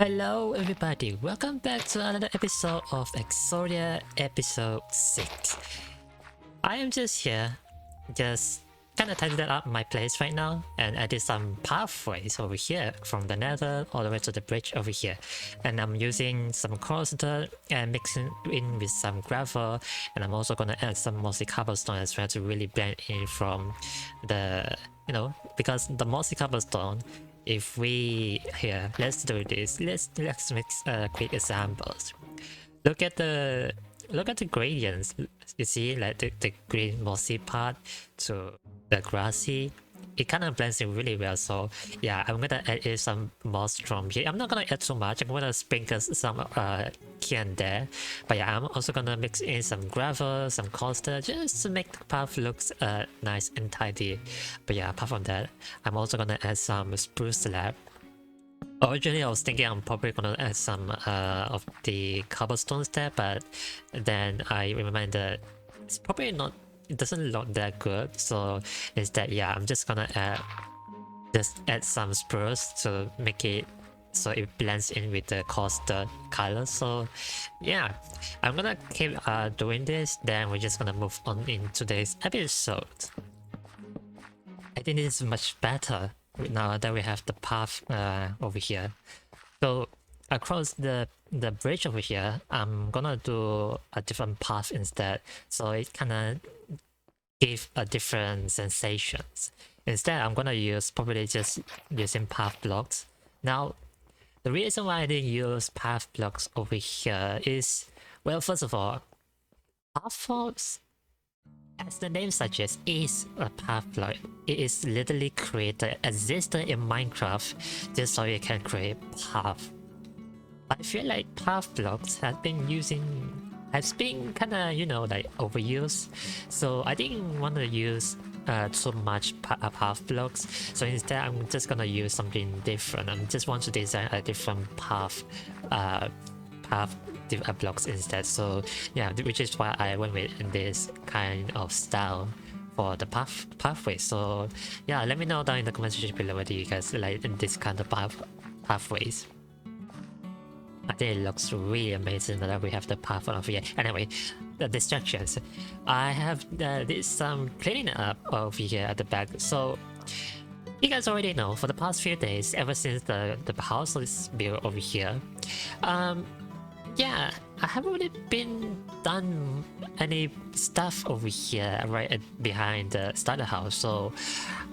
Hello everybody, welcome back to another episode of EXODIA episode 6. I am just here, just kinda tidying up my place right now, and I did some pathways over here from the nether all the way to the bridge over here. And I'm using some coarse dirt and mixing in with some gravel, and I'm also gonna add some mossy cobblestone as well to really blend in from the, because the mossy cobblestone, if we here, let's do this. Let's make quick examples. Look at the gradients. You see, like the green mossy part to the grassy. It kind of blends in really well. So yeah, I'm gonna add in some moss from here. I'm not gonna add too much. I'm gonna sprinkle some here and there. But yeah, I'm also gonna mix in some gravel, some coaster, just to make the path looks nice and tidy. But yeah, apart from that, I'm also gonna add some spruce slab. Originally, I was thinking I'm probably gonna add some of the cobblestones there, but then I remembered it's probably not. It doesn't look that good, so instead, yeah, I'm just gonna add some spruce to make it so it blends in with the coaster color. So yeah, I'm gonna keep doing this. Then we're just gonna move on in today's episode. I think this is much better now that we have the path over here. So across the bridge over here, I'm gonna do a different path instead, so it kind of give a different sensations. Instead, I'm gonna use probably just using path blocks. Now, the reason why I didn't use path blocks over here is, well, first of all, path blocks, as the name suggests, is a path block. It is literally created, existed in Minecraft just so you can create path. But I feel like path blocks has been kinda, like overused. So I didn't want to use too much path blocks. So instead, I'm just gonna use something different. I just want to design a different path blocks instead. So yeah, which is why I went with this kind of style for the pathway. So yeah, let me know down in the comment section below whether you guys like this kind of pathways. I think it looks really amazing that we have the path over here. Anyway, the distractions. I have did some cleaning up over here at the back. So you guys already know, for the past few days, ever since the house is built over here, yeah, I haven't really been done any stuff over here right behind the starter house. So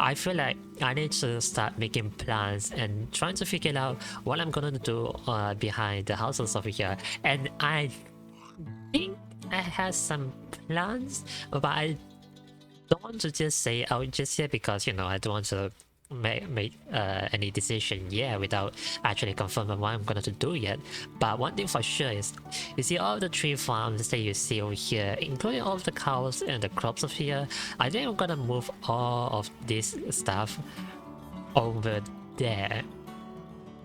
I feel like I need to start making plans and trying to figure out what I'm gonna do behind the houses over here. And I think I have some plans, but I don't want to just say out just yet because I don't want to make any decision without actually confirming what I'm gonna do yet. But one thing for sure is, you see all the tree farms that you see over here, including all of the cows and the crops of here, I think I'm gonna move all of this stuff over there.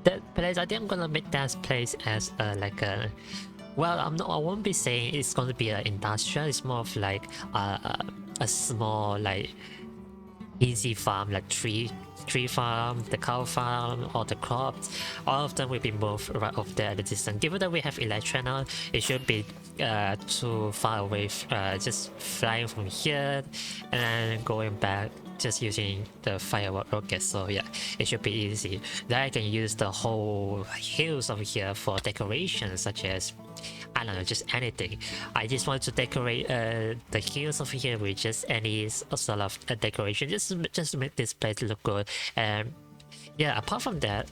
That place, I think I'm gonna make that place as well, I won't be saying it's gonna be an industrial. It's more of like a small, like, easy farm, like tree farm, the cow farm, or the crops. All of them will be moved right over there at the distance. Given that we have Elytra now, it should be too far away, just flying from here and then going back just using the firework rocket. So yeah, it should be easy. Then I can use the whole hills over here for decoration, such as, I don't know, just anything. I just want to decorate the hills over here with just any sort of decoration, just to make this place look good. And yeah, apart from that,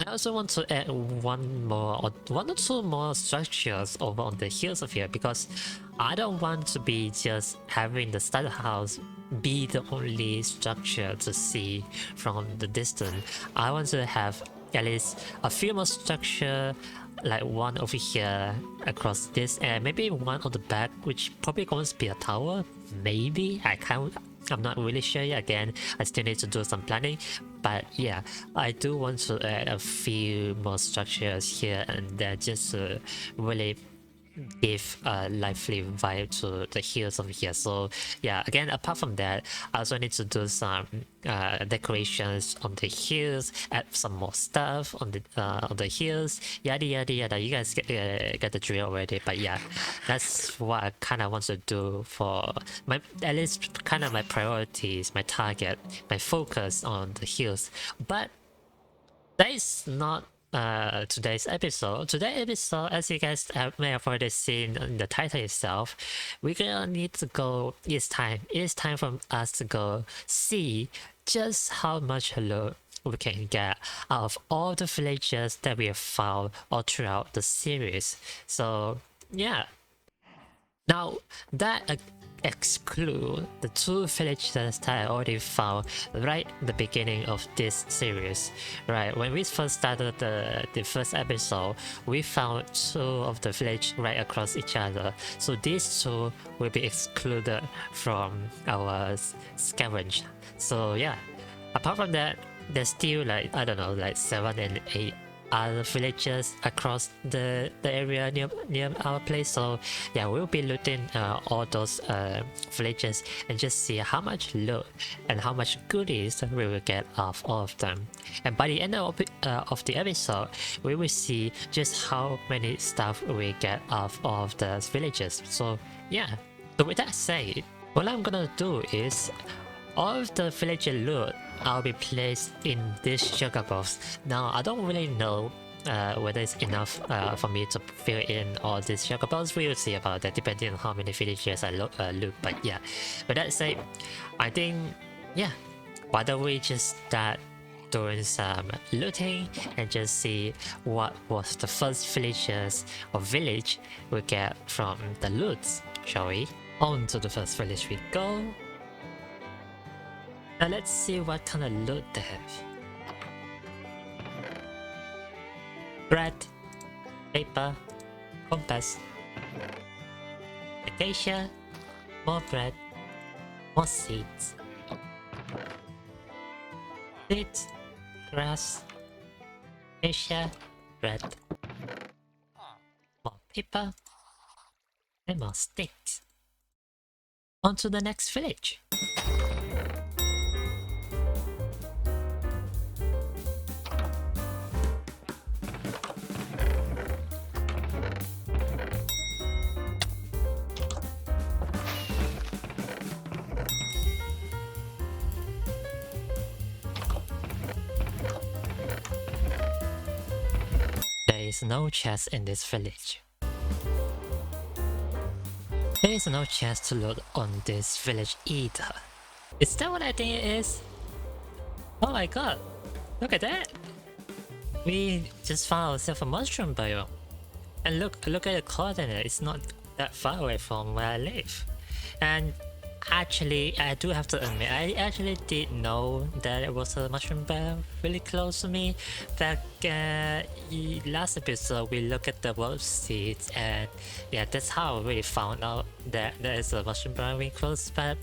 I also want to add one or two more structures over on the hills of here, because I don't want to be just having the starter house be the only structure to see from the distance. I want to have at least a few more structure, like one over here across this, and maybe one on the back, which probably going to be a tower. Maybe I'm not really sure yet. Again, I still need to do some planning, but yeah, I do want to add a few more structures here and there just to really give a lively vibe to the hills over here. So yeah, again, apart from that, I also need to do some decorations on the hills, add some more stuff on the hills, yada yada yada. You guys get the drill already. But yeah, that's what I kind of want to do for my, at least kind of my priorities, my target, my focus on the hills. But that is not today's episode. Today's episode, as you guys may have already seen in the title itself, we're gonna need to go. It's time for us to go see just how much loot we can get out of all the villages that we have found all throughout the series. So yeah. Now that exclude the 2 villages that I already found right at the beginning of this series. Right, when we first started the first episode, we found 2 of the villages right across each other. So these 2 will be excluded from our scavenge. So yeah, apart from that, there's still like, I don't know, like 7 and 8 other villages across the area near our place. So yeah, we'll be looting all those villages and just see how much loot and how much goodies we will get off all of them. And by the end of the episode, we will see just how many stuff we get off of the villages. So yeah, so with that said, what I'm gonna do is all of the villager loot I'll be placed in this sugar box. Now I don't really know whether it's enough for me to fill in all these sugar boxes. We will see about that depending on how many villagers I loot. But yeah, with that said, I think yeah, why don't we just start doing some looting and just see what was the first villagers or village we get from the loots, shall we? On to the first village we go. Now let's see what kind of loot they have. Bread, paper, compass, acacia, more bread, more seeds, seeds, grass, acacia, bread, more paper, and more sticks. On to the next village. There is no chest in this village. There is no chest to loot on this village either. Is that what I think it is? Oh my god, look at that! We just found ourselves a mushroom biome. And look at the coordinate, it's not that far away from where I live. And actually, I do have to admit, I actually did know that it was a mushroom biome really close to me. Back last episode, we looked at the wolf seeds, and yeah, that's how I really found out that there is a mushroom biome really close. But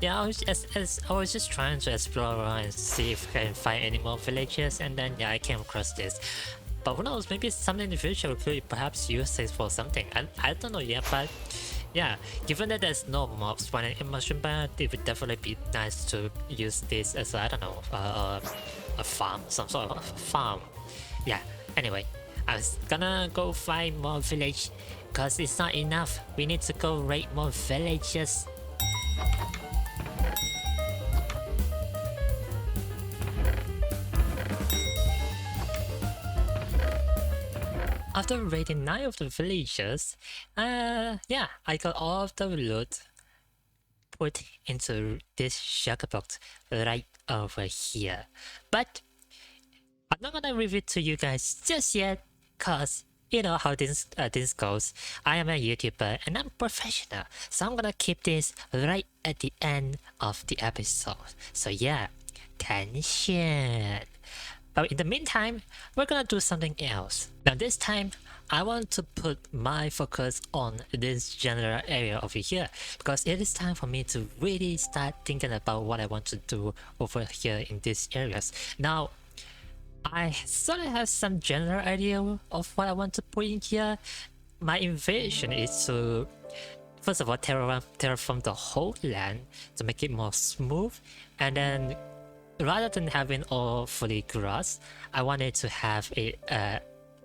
yeah, I was just trying to explore around and see if I can find any more villages, and then yeah, I came across this. But who knows, maybe someday in the future we could perhaps use this for something. I don't know yet, but yeah, given that there's no mobs running in mushroom biome, it would definitely be nice to use this as I don't know, a farm, some sort of farm. Yeah, anyway, I was gonna go find more village, cause it's not enough. We need to go raid more villages. After raiding 9 of the villages, yeah, I got all of the loot put into this sugar box right over here. But I'm not gonna reveal it to you guys just yet, cause you know how this goes. I am a YouTuber and I'm professional, so I'm gonna keep this right at the end of the episode. So yeah, tension. But in the meantime, we're gonna do something else. Now this time, I want to put my focus on this general area over here, because it is time for me to really start thinking about what I want to do over here in these areas. Now, I sort of have some general idea of what I want to put in here. my invasion is to first of all terraform the whole land to make it more smooth, and then rather than having all fully grass, I wanted to have it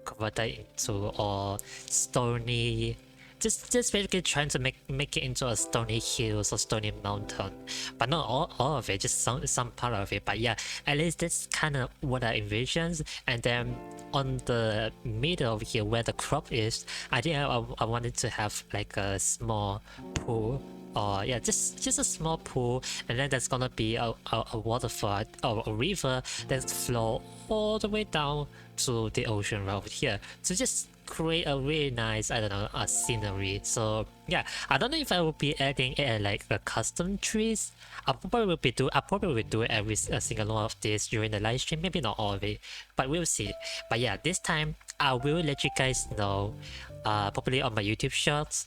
converted into all stony. Just basically trying to make it into a stony hills or stony mountain, but not all of it, just some part of it. But yeah, at least that's kind of what I envisioned. And then on the middle of here where the crop is, I think I wanted to have like a small pool, or yeah, just a small pool, and then there's gonna be a waterfall or a river that flow all the way down to the ocean right over here to just create a really nice, I don't know, a scenery. So yeah, I don't know if I will be adding like a custom trees. I probably will do every single one of this during the live stream, maybe not all of it, but we'll see. But yeah, this time I will let you guys know, probably on my YouTube shorts,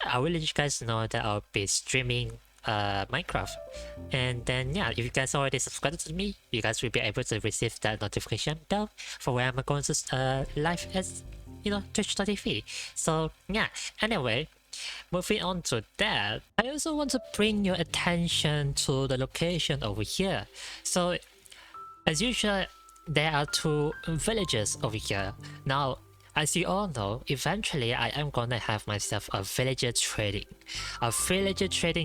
I will let you guys know that I'll be streaming Minecraft. And then yeah, if you guys already subscribed to me, you guys will be able to receive that notification bell for where I'm going to live as, you know, Twitch.tv. So yeah, anyway, moving on to that, I also want to bring your attention to the location over here. So as usual, there are two villages over here. Now, as you all know, eventually I am gonna have myself a villager trading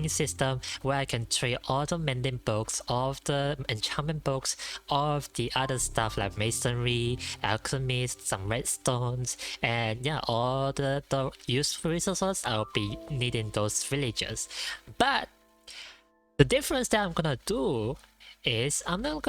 system where I can trade all the mending books, all of the enchantment books, all of the other stuff like masonry, alchemy, some redstones, and yeah, all the useful resources I'll be needing those villagers. But the difference that I'm gonna do is I'm not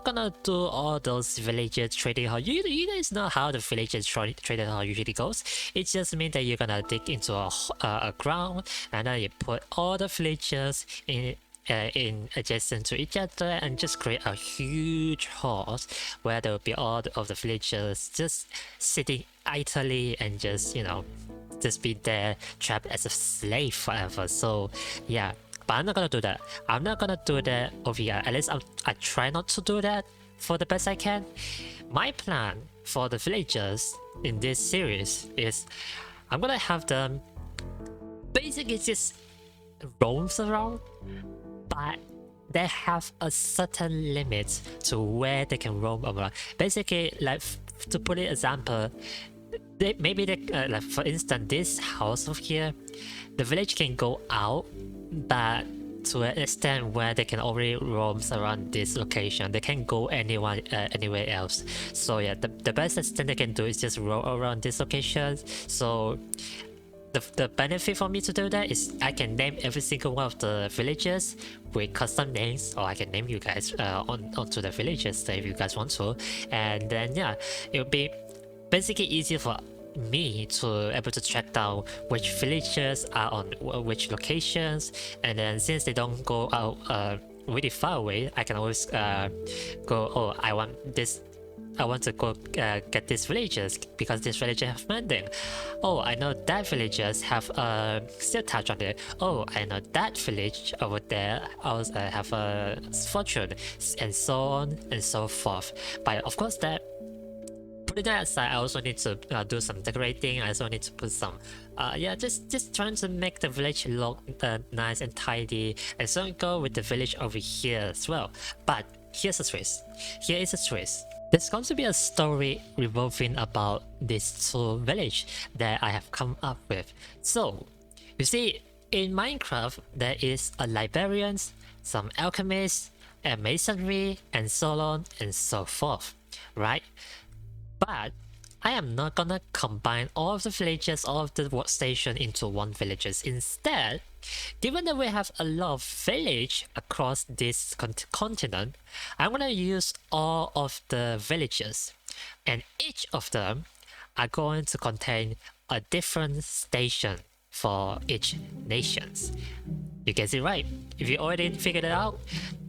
gonna do all those villager trading hall. You guys know how the villager trading hall usually goes. It just means that you're gonna dig into a ground, and then you put all the villagers in adjacent to each other and just create a huge hall where there will be all of the villagers just sitting idly and just, you know, just be there trapped as a slave forever. So yeah. But I'm not gonna do that. I'm not gonna do that over here. At least I try not to do that for the best I can. My plan for the villagers in this series is I'm gonna have them basically just roams around, but they have a certain limit to where they can roam around. Basically, like to put it example, maybe like for instance, this house over here, the village can go out, but to an extent where they can already roam around this location. They can't go anywhere else. So yeah, the best extent they can do is just roam around this location. So the benefit for me to do that is I can name every single one of the villages with custom names, or I can name you guys onto the villages if you guys want to. And then yeah, it will be basically easier for me to able to track down which villagers are on which locations, and then since they don't go out really far away, I can always go, oh, I want to go get these villagers because this villager have mending. Oh, I know that villagers have steel touch on it. Oh, I know that village over there also have a fortune, and so on and so forth. But of course, that putting that aside, I also need to do some decorating. I also need to put some yeah, just trying to make the village look nice and tidy, and so go with the village over here as well. But here's a twist. Here is a twist. There's going to be a story revolving about this two village that I have come up with. So you see, in Minecraft there is a librarian, some alchemists, and masonry, and so on and so forth, right? But I am not gonna combine all of the villages, all of the workstation into one villages. Instead, given that we have a lot of village across this continent, I'm gonna use all of the villages, and each of them are going to contain a different station for each nations. You guess it right. If you already figured it out,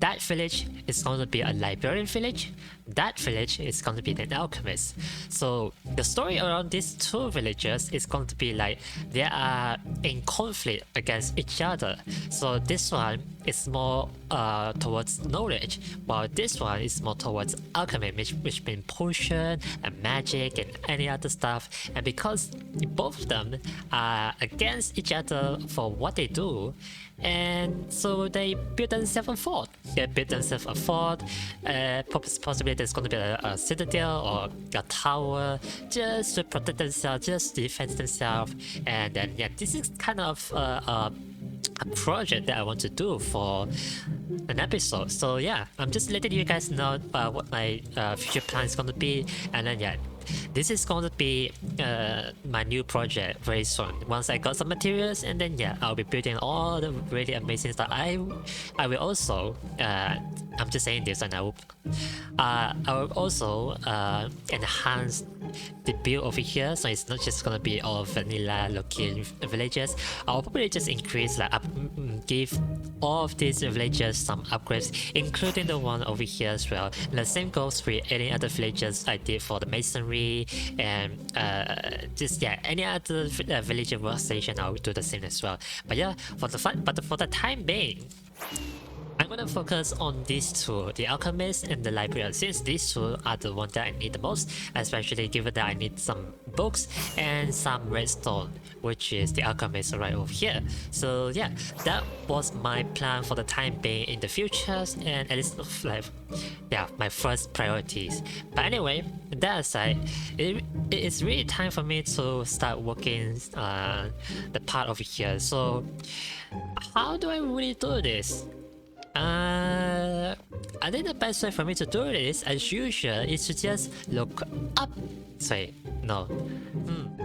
that village is going to be a librarian village. That village is going to be an alchemist. So the story around these two villages is going to be like they are in conflict against each other. So this one is more towards knowledge, while this one is more towards alchemy, which means potion and magic and any other stuff. And because both of them are against each other for what they do, and so they build themselves a fort. They build themselves a fort. Possibly there's going to be a citadel or a tower just to protect themselves, just to defend themselves. And then yeah, this is kind of a project that I want to do for an episode. So yeah, I'm just letting you guys know what my future plan is going to be. And then yeah, this is going to be my new project very soon. Once I got some materials, and then yeah, I'll be building all the really amazing stuff. I will also I'm just saying this, and I will also enhance the build over here, so it's not just gonna be all vanilla looking villages. I'll probably just increase, like give all of these villages some upgrades, including the one over here as well. And the same goes with any other villages I did for the masonry, and just yeah, any other village workstation I'll do the same as well. But yeah, for the time being, I'm gonna focus on these two, the alchemist and the librarian, since these two are the ones that I need the most, especially given that I need some books and some redstone, which is the alchemist right over here. So yeah, that was my plan for the time being in the future, and at least like yeah, my first priorities. But anyway, that aside, it is really time for me to start working the part over here. So how do I really do this? I think the best way for me to do this, as usual, is to just look up. Sorry, no.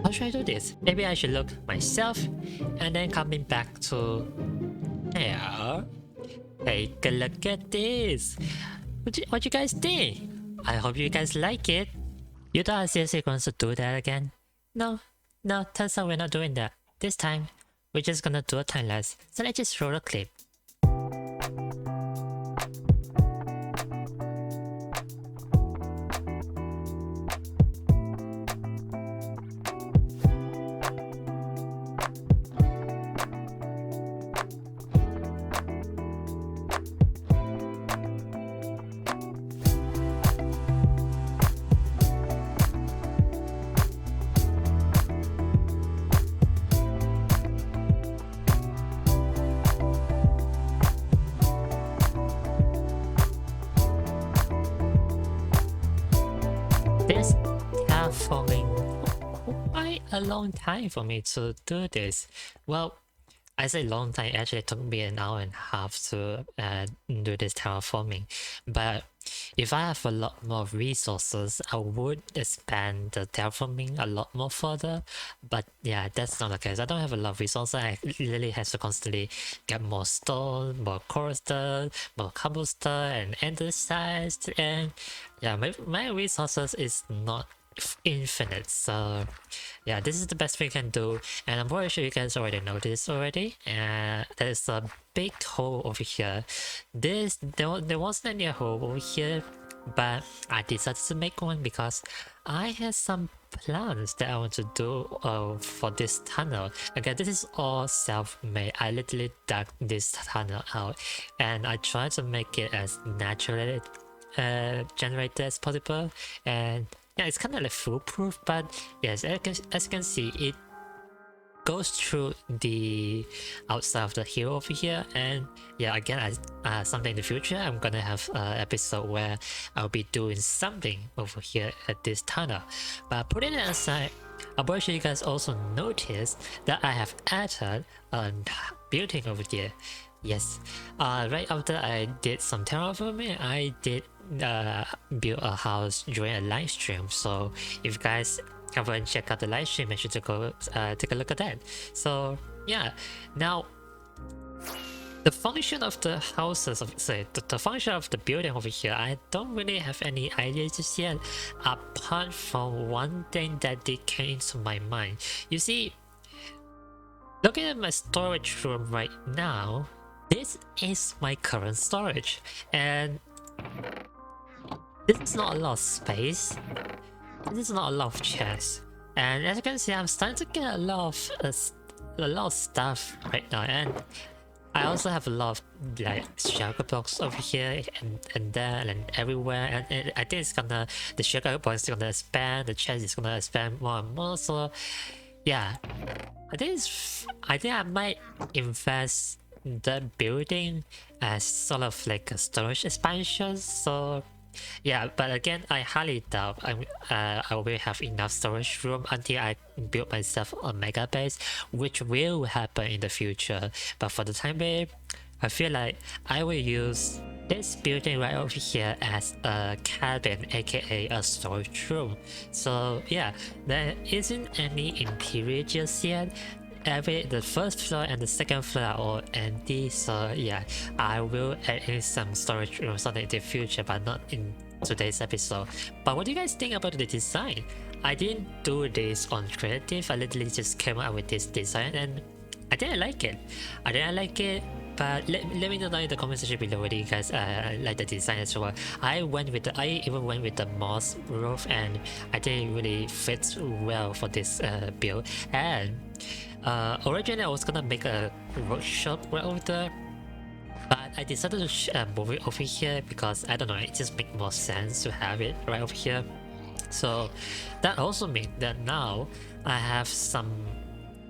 How should I do this? Maybe I should look myself, and then coming back to here. Take a look at this. What you guys think? I hope you guys like it. You thought I seriously going to do that again? No, turns out we're not doing that. This time, we're just gonna do a time lapse. So let's just roll a clip. This terraforming quite a long time for me to do this. Well, I say long time, actually it took me an hour and a half to do this terraforming. But if I have a lot more resources, I would expand the terraforming a lot more further. But yeah, that's not the case. I don't have a lot of resources. I literally have to constantly get more stone, more cobblestone, more cobblestone, and andesite. And yeah, my resources is not infinite. So yeah, this is the best we can do, and I'm pretty sure you guys already know this already. And there is a big hole over here. There wasn't any hole over here, but I decided to make one because I had some plans that I want to do for this tunnel. Again, this is all self-made. I literally dug this tunnel out, and I tried to make it as naturally generated as possible. And yeah, it's kind of like foolproof, but yes, as you can see, it goes through the outside of the hill over here. And yeah, again, someday in the future, I'm gonna have an episode where I'll be doing something over here at this tunnel. But putting it aside, I'm pretty sure you guys also noticed that I have added a building over there. Yes, right after I did some terraforming, I did build a house during a live stream. So if you guys haven't checked out the live stream, make sure to go take a look at that. So yeah, now the function of the houses, the function of the building over here, I don't really have any ideas just yet, apart from one thing that did came into my mind. You see, looking at my storage room right now, this is my current storage, and this is not a lot of space. This is not a lot of chests, and as you can see, I'm starting to get a lot of stuff right now, and I also have a lot of like sugar box over here and there and everywhere, and I think it's gonna, the sugar box is gonna expand, the chest is gonna expand more and more. So yeah, I think I might invest the building as sort of like a storage expansion. So yeah, but again, I highly doubt I will have enough storage room until I build myself a mega base, which will happen in the future. But for the time being, I feel like I will use this building right over here as a cabin, aka a storage room. So yeah, there isn't any interior just yet. The first floor and the second floor are all empty, so yeah, I will add in some storage rooms in the future, but not in today's episode. But what do you guys think about the design? I didn't do this on creative, I literally just came up with this design and I didn't like it. But let me know in the comment section below whether you guys like the design as well. I even went with the moss roof, and I think it really fits well for this build. And originally I was gonna make a workshop right over there, but I decided to move it over here because I don't know, it just makes more sense to have it right over here. So that also means that now I have some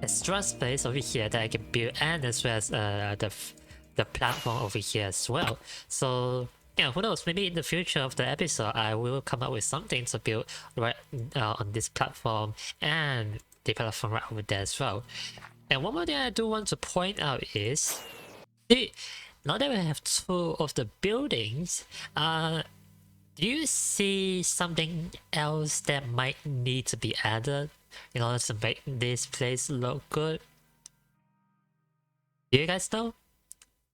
extra space over here that I can build, and as well as the platform over here as well. So yeah, who knows, maybe in the future of the episode I will come up with something to build right on this platform and the platform right over there as well. And one more thing I do want to point out is, now that we have two of the buildings, do you see something else that might need to be added in order to make this place look good? Do you guys know?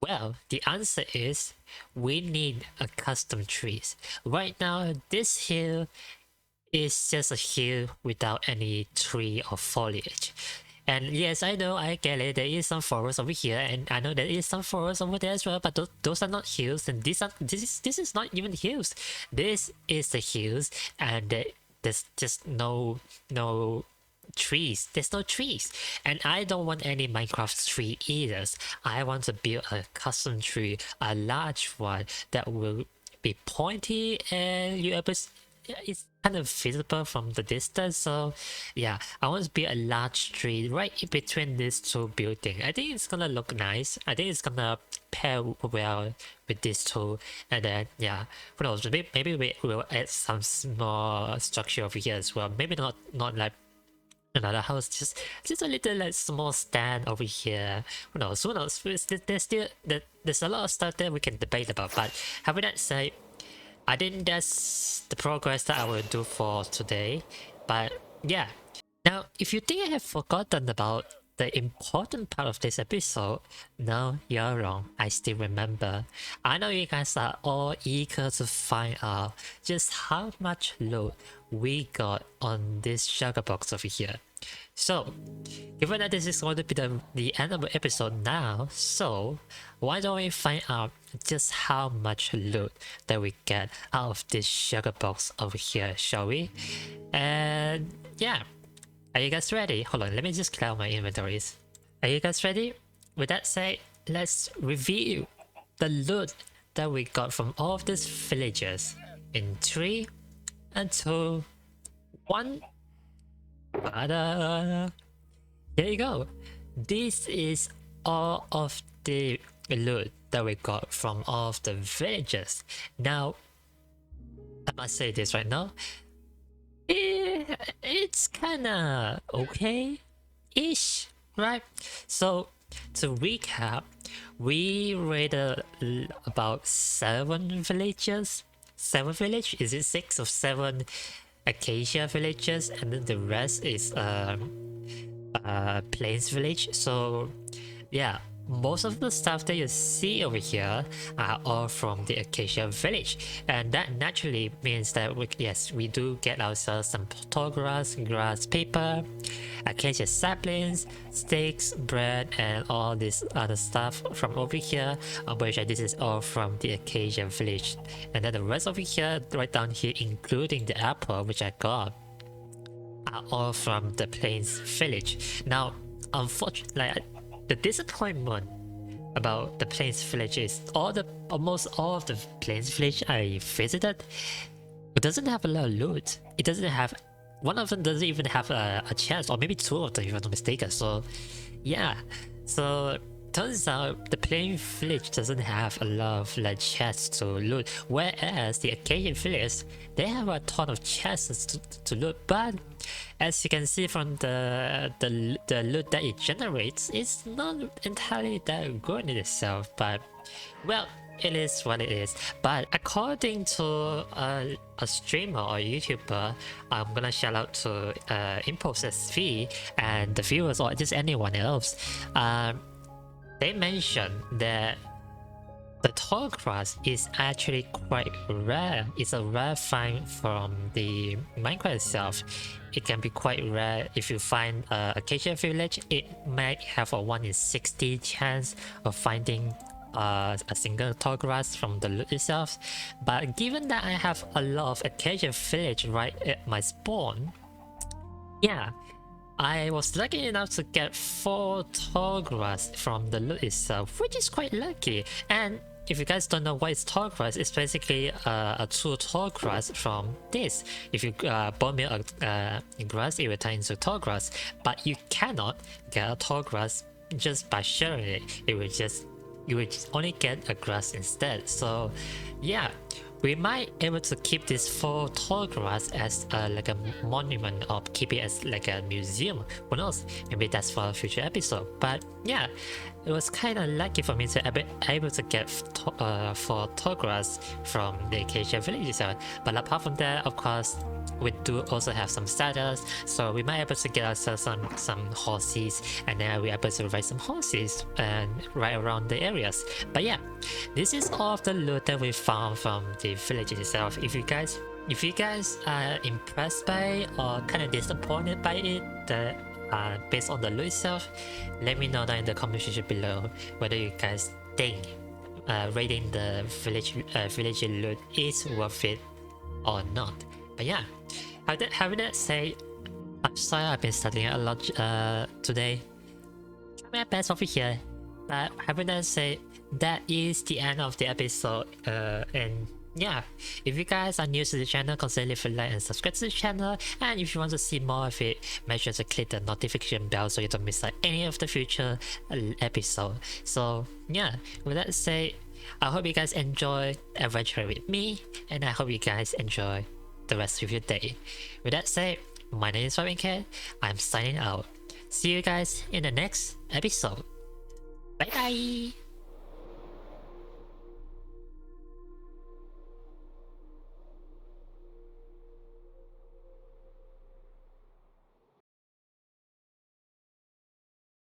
Well, the answer is we need a custom trees. Right now, this hill is just a hill without any tree or foliage. And yes, I know, I get it, there is some forest over here, and I know there is some forest over there as well, but those are not hills, and this is not even hills. This is the hills, and there's just no trees. There's no trees, and I don't want any Minecraft tree either. I want to build a custom tree, a large one that will be pointy, and it's kind of visible from the distance. So yeah, I want to build a large tree right in between these two buildings. I think it's gonna look nice. I think it's gonna pair well with these two, and then yeah, who knows, maybe we will add some small structure over here as well. Maybe not like another house, just a little like small stand over here. Who knows, there's a lot of stuff that we can debate about. But having that said, I think that's the progress that I will do for today. But yeah, now if you think I have forgotten about the important part of this episode, no, you're wrong. I still remember. I know you guys are all eager to find out just how much loot we got on this sugar box over here. So, given that this is going to be the end of the episode now, so why don't we find out just how much loot that we get out of this sugar box over here, shall we? And yeah, are you guys ready? Hold on, let me just clear out my inventories. Are you guys ready? With that said, let's review the loot that we got from all of these villagers in 3 and 2, 1. There you go. This is all of the loot that we got from all of the villagers. Now, I must say this right now. It's kinda okay-ish, right? So, to recap, we raided about 7 villages. 7 village? Is it 6 or 7 acacia villages, and then the rest is plains village? So yeah, most of the stuff that you see over here are all from the acacia village, and that naturally means that yes, we do get ourselves some tall grass, paper, acacia saplings, sticks, bread, and all this other stuff from over here, which this is all from the acacia village. And then the rest over here, right down here, including the apple which I got, are all from the plains village. Now unfortunately, the disappointment about the plains village is almost all of the plains village I visited, it doesn't have a lot of loot. It doesn't have, one of them doesn't even have a chest, or maybe two of them if I'm not mistaken. So yeah, so turns out the plain village doesn't have a lot of like chests to loot, whereas the acacia village, they have a ton of chests to loot. But as you can see from the loot that it generates, it's not entirely that good in itself, but well, it is what it is. But according to a streamer or YouTuber, I'm gonna shout out to ImpoSV and the viewers, or just anyone else, they mentioned that the tall grass is actually quite rare. It's a rare find from the Minecraft itself. It can be quite rare. If you find acacia village, it might have a 1 in 60 chance of finding a single tall grass from the loot itself. But given that I have a lot of acacia village right at my spawn, yeah, I was lucky enough to get 4 tall grass from the loot itself, which is quite lucky. And if you guys don't know what is tall grass, it's basically a 2 tall grass from this. If you bone meal a grass, it will turn into tall grass, but you cannot get a tall grass just by sharing it. You will only get a grass instead. So yeah, we might able to keep this 4 tall grass as like a monument, or keep it as like a museum. Who knows? Maybe that's for a future episode. But yeah, it was kind of lucky for me to be able to get 4 tall grass from the acacia village itself. But apart from that, of course, we do also have some starters, so we might be able to get ourselves some horses, and then we're able to ride some horses and ride around the areas. But yeah, this is all of the loot that we found from the village itself. If you guys are impressed by it or kind of disappointed by it, based on the loot itself, let me know down in the comment section below whether you guys think raiding the village loot is worth it or not. But yeah, having that said, I'm sorry I've been studying a lot today. Try my best over here. But having that said, that is the end of the episode. And yeah, if you guys are new to the channel, consider leaving a like and subscribe to the channel. And if you want to see more of it, make sure to click the notification bell so you don't miss out any of the future episodes. So yeah, with that said, I hope you guys enjoy adventuring with me, and I hope you guys enjoy the rest of your day. With that said, my name is Cat. I'm signing out. See you guys in the next episode. Bye bye.